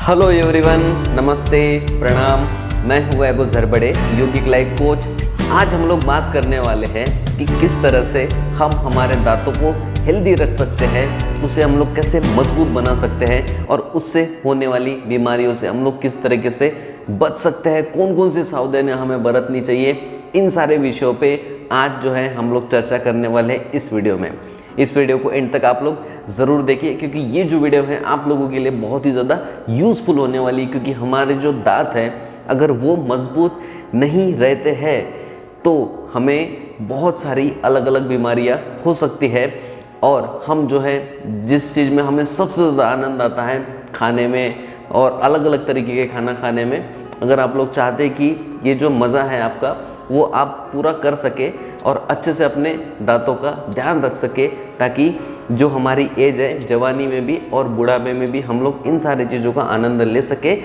Hello everyone, नमस्ते, प्रणाम। मैं हूँ वैभव झरबड़े, योगिक लाइफ कोच। आज हम लोग बात करने वाले हैं कि किस तरह से हम हमारे दांतों को हेल्दी रख सकते हैं, उसे हम लोग कैसे मजबूत बना सकते हैं और उससे होने वाली बीमारियों से हम लोग किस तरीके से बच सकते हैं, कौन कौन सी सावधानियाँ हमें बरतनी चाहिए। इन सारे विषयों पे आज जो है हम लोग चर्चा करने वाले हैं इस वीडियो में। इस वीडियो को एंड तक आप लोग ज़रूर देखिए, क्योंकि ये जो वीडियो है आप लोगों के लिए बहुत ही ज़्यादा यूज़फुल होने वाली है। क्योंकि हमारे जो दांत हैं अगर वो मजबूत नहीं रहते हैं तो हमें बहुत सारी अलग अलग बीमारियां हो सकती है। और हम जो है जिस चीज़ में हमें सबसे ज़्यादा आनंद आता है खाने में और अलग अलग तरीके के खाना खाने में, अगर आप लोग चाहते हैं कि ये जो मज़ा है आपका वो आप पूरा कर सके और अच्छे से अपने दांतों का ध्यान रख सके, ताकि जो हमारी एज है जवानी में भी और बुढ़ापे में भी हम लोग इन सारी चीज़ों का आनंद ले सके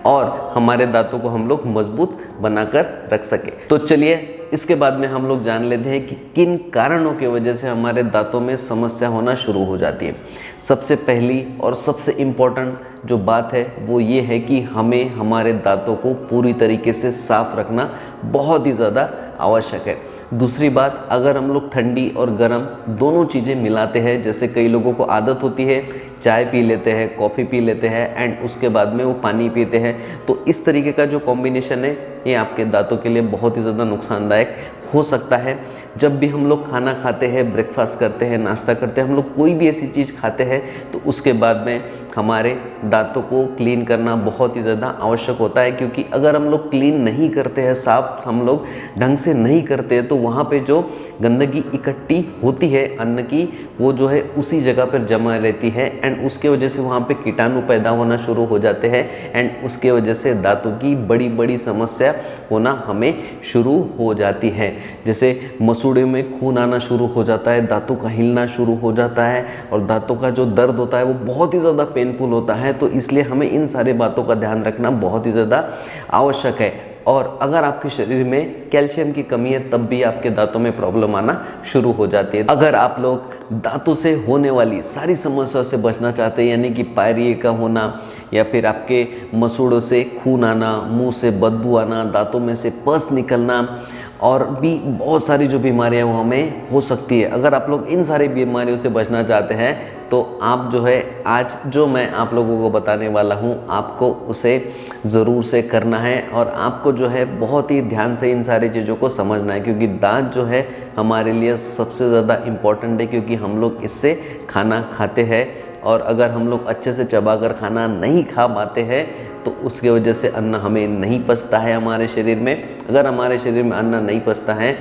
और हमारे दांतों को हम लोग मजबूत बनाकर रख सके। तो चलिए इसके बाद में हम लोग जान लेते हैं कि किन कारणों की वजह से हमारे दांतों में समस्या होना शुरू हो जाती है। सबसे पहली और सबसे इम्पोर्टेंट जो बात है वो ये है कि हमें हमारे दांतों को पूरी तरीके से साफ रखना बहुत ही ज़्यादा आवश्यक है। दूसरी बात, अगर हम लोग ठंडी और गर्म दोनों चीज़ें मिलाते हैं, जैसे कई लोगों को आदत होती है चाय पी लेते हैं, कॉफ़ी पी लेते हैं एंड उसके बाद में वो पानी पीते हैं, तो इस तरीके का जो कॉम्बिनेशन है ये आपके दांतों के लिए बहुत ही ज़्यादा नुकसानदायक हो सकता है। जब भी हम लोग खाना खाते हैं, ब्रेकफास्ट करते हैं, नाश्ता करते हैं, हम लोग कोई भी ऐसी चीज़ खाते हैं तो उसके बाद में हमारे दांतों को क्लीन करना बहुत ही ज़्यादा आवश्यक होता है। क्योंकि अगर हम लोग क्लीन नहीं करते हैं, साफ हम लोग ढंग से नहीं करते हैं, तो वहाँ पे जो गंदगी इकट्ठी होती है अन्न की, वो जो है उसी जगह पर जमा रहती है एंड उसके वजह से वहाँ पे कीटाणु पैदा होना शुरू हो जाते हैं एंड उसके वजह से दांतों की बड़ी बड़ी समस्या होना हमें शुरू हो जाती है। जैसे मसूड़े में खून आना शुरू हो जाता है, दांतों का हिलना शुरू हो जाता है और दांतों का जो दर्द होता है वो बहुत ही ज़्यादा पेनफुल होता है। तो इसलिए हमें इन सारे बातों का ध्यान रखना बहुत ही ज़्यादा आवश्यक है। और अगर आपके शरीर में कैल्शियम की कमी है तब भी आपके दांतों में प्रॉब्लम आना शुरू हो जाती है। अगर आप लोग दांतों से होने वाली सारी समस्याओं से बचना चाहते हैं, यानी कि पायरिया का होना या फिर आपके मसूड़ों से खून आना, मुंह से बदबू आना, दांतों में से पस निकलना और भी बहुत सारी जो बीमारियां वो हमें हो सकती है, अगर आप लोग इन सारी बीमारियों से बचना चाहते हैं तो आप जो है आज जो मैं आप लोगों को बताने वाला हूँ आपको उसे ज़रूर से करना है और आपको जो है बहुत ही ध्यान से इन सारी चीज़ों को समझना है। क्योंकि दांत जो है हमारे लिए सबसे ज़्यादा इम्पॉर्टेंट है, क्योंकि हम लोग इससे खाना खाते हैं और अगर हम लोग अच्छे से चबाकर खाना नहीं खा पाते हैं तो उसके वजह से अन्न हमें नहीं पचता है हमारे शरीर में। अगर हमारे शरीर में अन्न नहीं पचता है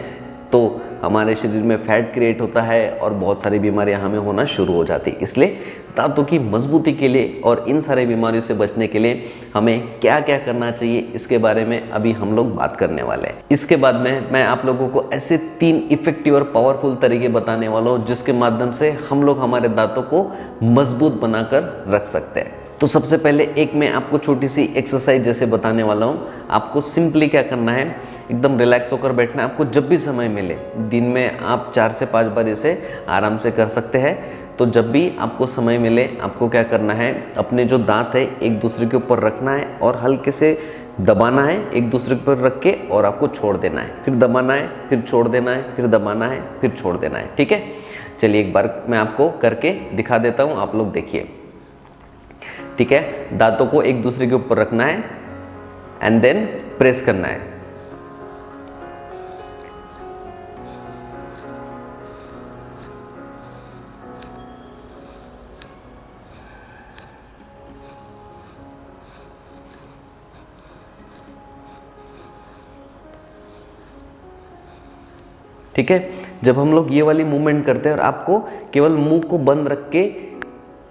तो हमारे शरीर में फैट क्रिएट होता है और बहुत सारी बीमारियां हमें होना शुरू हो जाती है। इसलिए दांतों की मजबूती के लिए और इन सारे बीमारियों से बचने के लिए हमें क्या क्या करना चाहिए इसके बारे में अभी हम लोग बात करने वाले हैं। इसके बाद में मैं आप लोगों को ऐसे 3 इफेक्टिव और पावरफुल तरीके बताने वाला हूँ जिसके माध्यम से हम लोग हमारे दांतों को मजबूत बनाकर रख सकते हैं। तो सबसे पहले एक मैं आपको छोटी सी एक्सरसाइज जैसे बताने वाला हूँ। आपको सिंपली क्या करना है, एकदम रिलैक्स होकर बैठना है। आपको जब भी समय मिले, दिन में आप 4 से 5 बार इसे आराम से कर सकते हैं। तो जब भी आपको समय मिले आपको क्या करना है, अपने जो दांत है एक दूसरे के ऊपर रखना है और हल्के से दबाना है, एक दूसरे के ऊपर रख के और आपको छोड़ देना है, फिर दबाना है, फिर छोड़ देना है, फिर दबाना है, फिर छोड़ देना है। ठीक है, चलिए एक बार मैं आपको करके दिखा देता हूँ, आप लोग देखिए। ठीक है, दांतों को एक दूसरे के ऊपर रखना है एंड देन प्रेस करना है। ठीक है, जब हम लोग ये वाली मूवमेंट करते हैं और आपको केवल मुंह को बंद रख के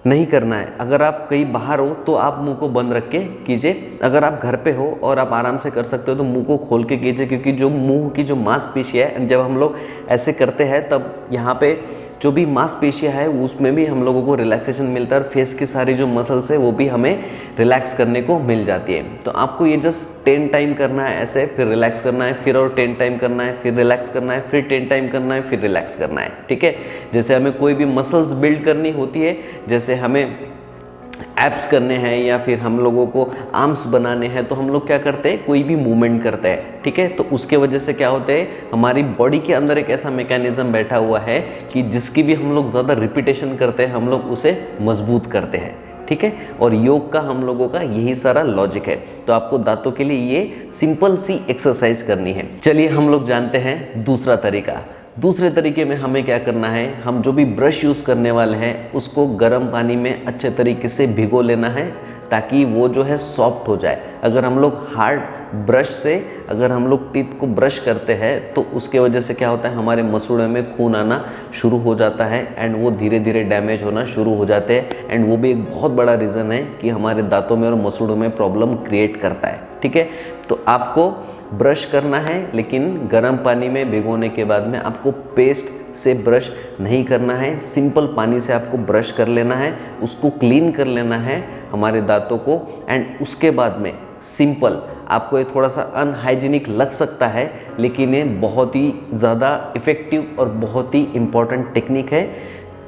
नहीं करना है। अगर आप कहीं बाहर हो तो आप मुंह को बंद रख के कीजिए, अगर आप घर पे हो और आप आराम से कर सकते हो तो मुंह को खोल के कीजिए। क्योंकि जो मुंह की जो मांसपेशियाँ है, जब हम लोग ऐसे करते हैं तब यहाँ पे जो भी मांसपेशियाँ है उसमें भी हम लोगों को रिलैक्सेशन मिलता है और फेस की सारी जो मसल्स है वो भी हमें रिलैक्स करने को मिल जाती है। तो आपको ये जस्ट 10 टाइम करना है ऐसे, फिर रिलैक्स करना है, फिर और 10 टाइम करना है, फिर रिलैक्स करना है, फिर 10 टाइम करना है, फिर रिलैक्स करना है। ठीक है, जैसे हमें कोई भी मसल्स बिल्ड करनी होती है, जैसे हमें एब्स करने हैं या फिर हम लोगों को आर्म्स बनाने हैं, तो हम लोग क्या करते हैं, कोई भी मूवमेंट करते हैं, ठीक है। तो उसके वजह से क्या होते हैं, हमारी बॉडी के अंदर एक ऐसा मैकेनिज्म बैठा हुआ है कि जिसकी भी हम लोग ज़्यादा रिपीटेशन करते हैं, हम लोग उसे मजबूत करते हैं, ठीक है। और योग का हम लोगों का यही सारा लॉजिक है। तो आपको दांतों के लिए ये सिंपल सी एक्सरसाइज करनी है। चलिए हम लोग जानते हैं दूसरा तरीका। दूसरे तरीके में हमें क्या करना है, हम जो भी ब्रश यूज़ करने वाले हैं उसको गर्म पानी में अच्छे तरीके से भिगो लेना है ताकि वो जो है सॉफ्ट हो जाए। अगर हम लोग हार्ड ब्रश से अगर हम लोग टीथ को ब्रश करते हैं तो उसके वजह से क्या होता है, हमारे मसूड़े में खून आना शुरू हो जाता है एंड वो धीरे धीरे डैमेज होना शुरू हो जाते हैं एंड वो भी एक बहुत बड़ा रीज़न है कि हमारे दांतों में और मसूड़ों में प्रॉब्लम क्रिएट करता है, ठीक है। तो आपको ब्रश करना है, लेकिन गर्म पानी में भिगोने के बाद में आपको पेस्ट से ब्रश नहीं करना है, सिंपल पानी से आपको ब्रश कर लेना है, उसको क्लीन कर लेना है हमारे दांतों को। एंड उसके बाद में सिंपल, आपको ये थोड़ा सा अनहाइजीनिक लग सकता है लेकिन ये बहुत ही ज़्यादा इफ़ेक्टिव और बहुत ही इम्पॉर्टेंट टेक्निक है।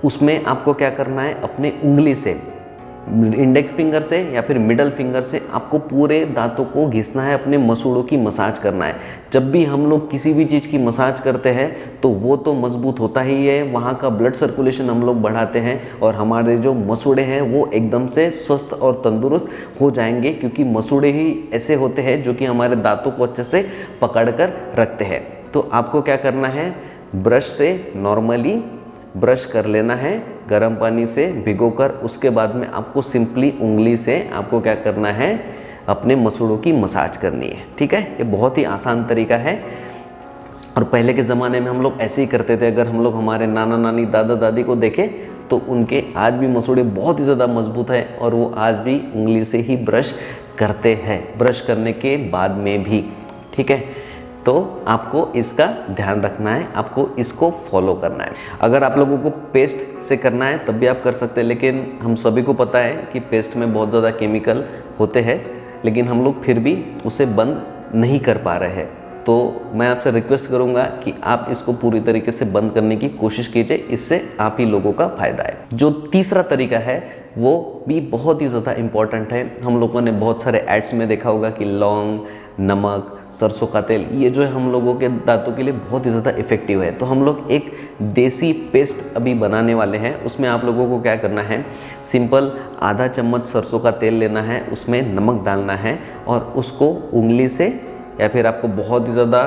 उसमें आपको क्या करना है, अपने उंगली से, इंडेक्स फिंगर से या फिर मिडल फिंगर से आपको पूरे दांतों को घिसना है, अपने मसूड़ों की मसाज करना है। जब भी हम लोग किसी भी चीज़ की मसाज करते हैं तो वो तो मजबूत होता ही है, वहाँ का ब्लड सर्कुलेशन हम लोग बढ़ाते हैं और हमारे जो मसूड़े हैं वो एकदम से स्वस्थ और तंदुरुस्त हो जाएंगे, क्योंकि मसूड़े ही ऐसे होते हैं जो कि हमारे दांतों को अच्छे से पकड़ कर रखते हैं। तो आपको क्या करना है, ब्रश से नॉर्मली ब्रश कर लेना है गर्म पानी से भिगोकर। उसके बाद में आपको सिंपली उंगली से आपको क्या करना है, अपने मसूड़ों की मसाज करनी है, ठीक है। ये बहुत ही आसान तरीका है और पहले के ज़माने में हम लोग ऐसे ही करते थे। अगर हम लोग हमारे नाना नानी दादा दादी को देखें तो उनके आज भी मसूड़े बहुत ही ज़्यादा मजबूत है और वो आज भी उंगली से ही ब्रश करते हैं, ब्रश करने के बाद में भी, ठीक है। तो आपको इसका ध्यान रखना है, आपको इसको फॉलो करना है। अगर आप लोगों को पेस्ट से करना है तब भी आप कर सकते हैं, लेकिन हम सभी को पता है कि पेस्ट में बहुत ज़्यादा केमिकल होते हैं, लेकिन हम लोग फिर भी उसे बंद नहीं कर पा रहे हैं। तो मैं आपसे रिक्वेस्ट करूंगा कि आप इसको पूरी तरीके से बंद करने की कोशिश कीजिए, इससे आप ही लोगों का फायदा है। जो तीसरा तरीका है वो भी बहुत ही ज़्यादा इम्पॉर्टेंट है। हम लोगों ने बहुत सारे एड्स में देखा होगा कि लौंग, नमक, सरसों का तेल, ये जो है हम लोगों के दांतों के लिए बहुत ही ज़्यादा इफ़ेक्टिव है। तो हम लोग एक देसी पेस्ट अभी बनाने वाले हैं। उसमें आप लोगों को क्या करना है, सिंपल आधा चम्मच सरसों का तेल लेना है, उसमें नमक डालना है और उसको उंगली से, या फिर आपको बहुत ही ज़्यादा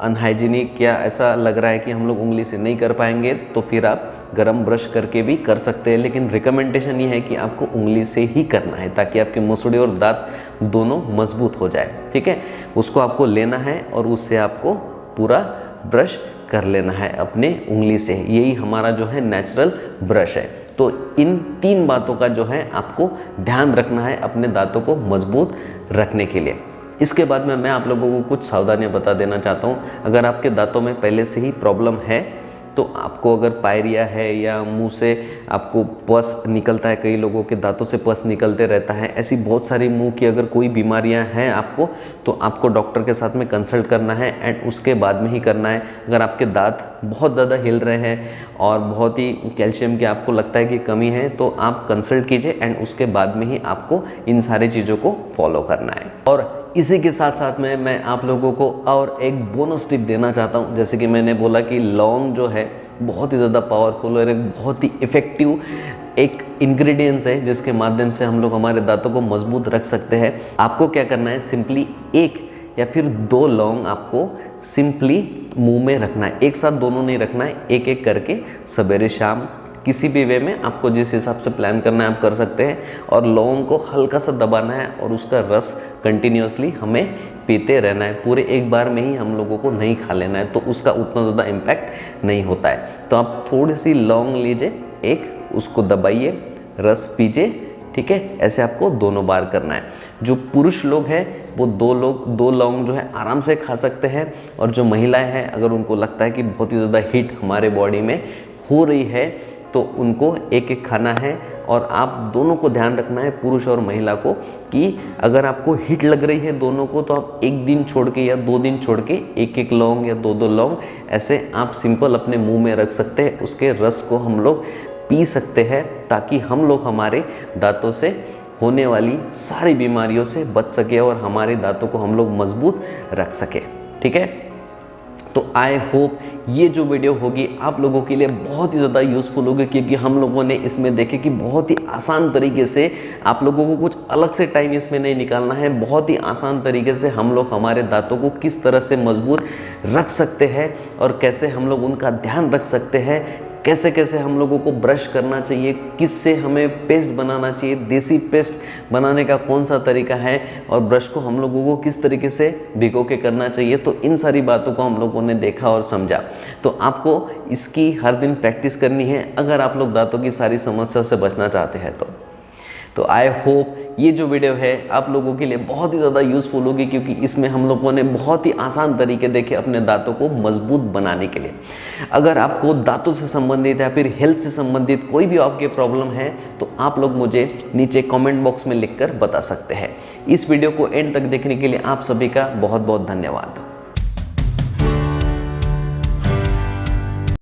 अनहाइजीनिक या ऐसा लग रहा है कि हम लोग उंगली से नहीं कर पाएंगे तो फिर आप गरम ब्रश करके भी कर सकते हैं, लेकिन रिकमेंडेशन ये है कि आपको उंगली से ही करना है ताकि आपके मसूड़े और दांत दोनों मजबूत हो जाए, ठीक है। उसको आपको लेना है और उससे आपको पूरा ब्रश कर लेना है अपने उंगली से। यही हमारा जो है नेचुरल ब्रश है। तो इन तीन बातों का जो है आपको ध्यान रखना है अपने दांतों को मजबूत रखने के लिए। इसके बाद में मैं आप लोगों को कुछ सावधानियां बता देना चाहता हूं। अगर आपके दांतों में पहले से ही प्रॉब्लम है तो आपको अगर पायरिया है या मुंह से आपको पस निकलता है, कई लोगों के दांतों से पस निकलते रहता है, ऐसी बहुत सारी मुंह की अगर कोई बीमारियां हैं आपको, तो आपको डॉक्टर के साथ में कंसल्ट करना है एंड उसके बाद में ही करना है। अगर आपके दांत बहुत ज़्यादा हिल रहे हैं और बहुत ही कैल्शियम की आपको लगता है कि कमी है तो आप कंसल्ट कीजिए एंड उसके बाद में ही आपको इन सारी चीज़ों को फॉलो करना है। और इसी के साथ साथ में मैं आप लोगों को और एक बोनस टिप देना चाहता हूं। जैसे कि मैंने बोला कि लौंग जो है बहुत ही ज़्यादा पावरफुल और एक बहुत ही इफ़ेक्टिव एक इंग्रेडिएंट्स है जिसके माध्यम से हम लोग हमारे दांतों को मजबूत रख सकते हैं। आपको क्या करना है, सिंपली एक या फिर दो लौंग आपको सिंपली मुंह में रखना है। एक साथ दोनों नहीं रखना है, एक एक करके सवेरे शाम किसी भी वे में आपको जिस हिसाब से प्लान करना है आप कर सकते हैं। और लौंग को हल्का सा दबाना है और उसका रस कंटिन्यूसली हमें पीते रहना है। पूरे एक बार में ही हम लोगों को नहीं खा लेना है, तो उसका उतना ज़्यादा इम्पैक्ट नहीं होता है। तो आप थोड़ी सी लौंग लीजिए, एक उसको दबाइए, रस पीजिए, ठीक है। ऐसे आपको दोनों बार करना है। जो पुरुष लोग हैं वो दो लौंग जो है आराम से खा सकते हैं, और जो महिलाएं हैं अगर उनको लगता है कि बहुत ही ज़्यादा हीट हमारे बॉडी में हो रही है तो उनको एक एक खाना है। और आप दोनों को ध्यान रखना है, पुरुष और महिला को, कि अगर आपको हीट लग रही है दोनों को तो आप एक दिन छोड़ के या 2 दिन छोड़ के एक एक लौंग या दो लौंग ऐसे आप सिंपल अपने मुंह में रख सकते हैं। उसके रस को हम लोग पी सकते हैं, ताकि हम लोग हमारे दांतों से होने वाली सारी बीमारियों से बच सके और हमारे दांतों को हम लोग मजबूत रख सके। ठीक है, तो आई होप ये जो वीडियो होगी आप लोगों के लिए बहुत ही ज़्यादा यूज़फुल होगी, क्योंकि हम लोगों ने इसमें देखे कि बहुत ही आसान तरीके से, आप लोगों को कुछ अलग से टाइम इसमें नहीं निकालना है, बहुत ही आसान तरीके से हम लोग हमारे दांतों को किस तरह से मजबूत रख सकते हैं और कैसे हम लोग उनका ध्यान रख सकते हैं, कैसे कैसे हम लोगों को ब्रश करना चाहिए, किससे हमें पेस्ट बनाना चाहिए, देसी पेस्ट बनाने का कौन सा तरीका है, और ब्रश को हम लोगों को किस तरीके से भिगो के करना चाहिए। तो इन सारी बातों को हम लोगों ने देखा और समझा। तो आपको इसकी हर दिन प्रैक्टिस करनी है अगर आप लोग दांतों की सारी समस्याओं से बचना चाहते हैं तो आई होप ये जो वीडियो है आप लोगों के लिए बहुत ही ज़्यादा यूज़फुल होगी, क्योंकि इसमें हम लोगों ने बहुत ही आसान तरीके देखे अपने दांतों को मजबूत बनाने के लिए। अगर आपको दांतों से संबंधित या फिर हेल्थ से संबंधित कोई भी आपके प्रॉब्लम है तो आप लोग मुझे नीचे कमेंट बॉक्स में लिखकर बता सकते हैं। इस वीडियो को एंड तक देखने के लिए आप सभी का बहुत बहुत धन्यवाद।